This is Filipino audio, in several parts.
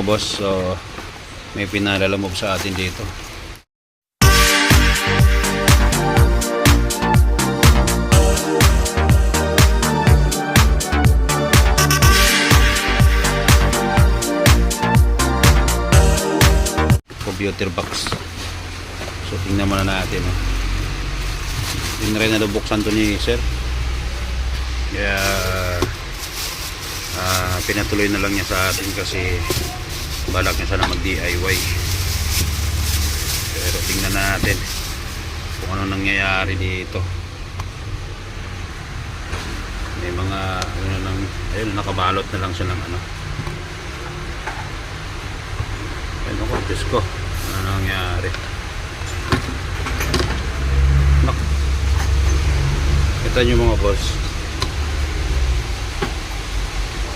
Boss, so may pinalalamove sa atin dito. Computer box. So tingnan muna natin. Hindi rin nalubuksan to ni sir. Kaya pinatuloy na lang niya sa atin kasi balak niya sana mag DIY. Pero tingnan natin kung ano nangyayari dito. May mga ano lang, ayun, nakabalot na lang siya ng ano. Ayun ako, Diyos ko, ano nangyayari. Kita nyo mga boss,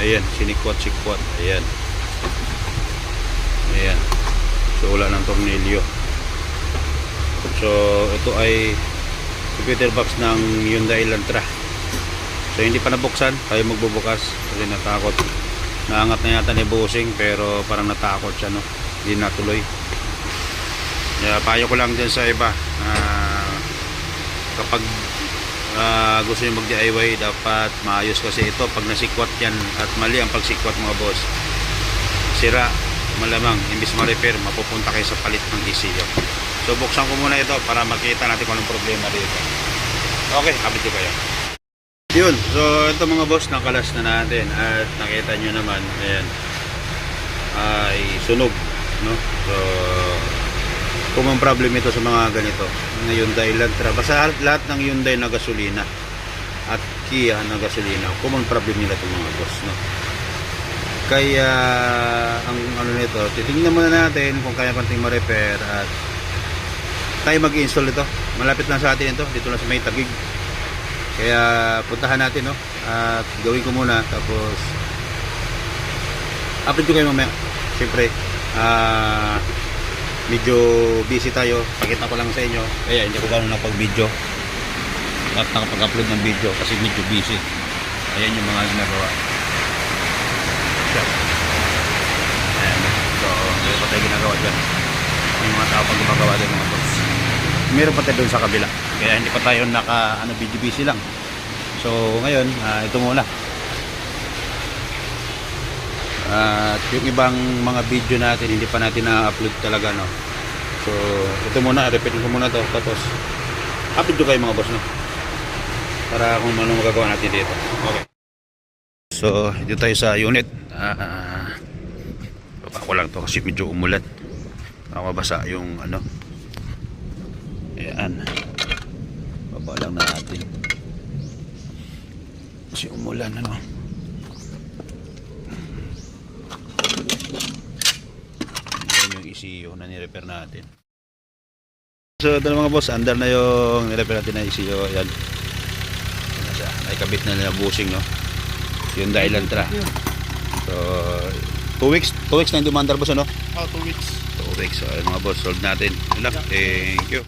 ayan, sinikwat-sikwat, ayan, ayan, so wala ng tornilyo. So ito ay computer box ng Hyundai Elantra. So hindi pa nabuksan, tayo magbubukas kasi natakot. Naangat na yata ni Busing pero parang natakot siya, no? Hindi natuloy. Kaya payo ko lang din sa iba, kapag gusto nyo mag DIY dapat maayos, kasi ito pag nasikwat yan at mali ang pagsikwat mga boss, sira malamang, imbis ma-repair mapupunta kayo sa palit ng ECU. So buksan ko muna ito para makita natin kung anong problema dito. Okay, update ko kayo. Yun, so ito mga boss, nakalas na natin at nakita nyo naman, ayan, ay sunog, no? So common problem ito sa mga ganito na Hyundai Elantra, basta lahat ng Hyundai na gasolina at Kia na gasolina, common problem nila itong mga boss, no? Kaya ang ano nito, titingnan muna natin kung kaya konting ma-repair at tayo mag-install ito. Malapit lang sa atin ito, dito lang sa may Taguig. Kaya puntahan natin, no? At gawin ko muna, tapos upload ko kayo mamaya. Siyempre medyo busy tayo, pakita ko lang sa inyo, kaya hindi ko gano'n nakapag-video at nakapag-upload ng video kasi medyo busy. Ayan yung mga ginagawa. Ayan, so hindi pa tayo ginagawa dyan. Yung mga tao pag gumagawa din mga boss, meron pa tayo doon sa kabila, kaya hindi pa tayo video busy lang. So ngayon, ito muna. At yung ibang mga video natin hindi pa natin na-upload talaga, no? So ito muna, repeat ko muna to, tapos upload ko kayo mga boss, no? Para kung ano magagawa natin dito. Okay, so dito tayo sa unit. Baba ko lang to kasi medyo umulan, mabasa yung ano. Ayan, baba lang natin kasi umulan, ano. ECU na ni-repair natin. So ito na mga boss, under na yung ni-repair natin na ECU. Ayan, ay kabit na nila Busing, no? Hyundai Elantra. So 2 weeks na yung dumandar boss, ano? 2 weeks. 2 weeks. So mga boss, solve natin. Thank you.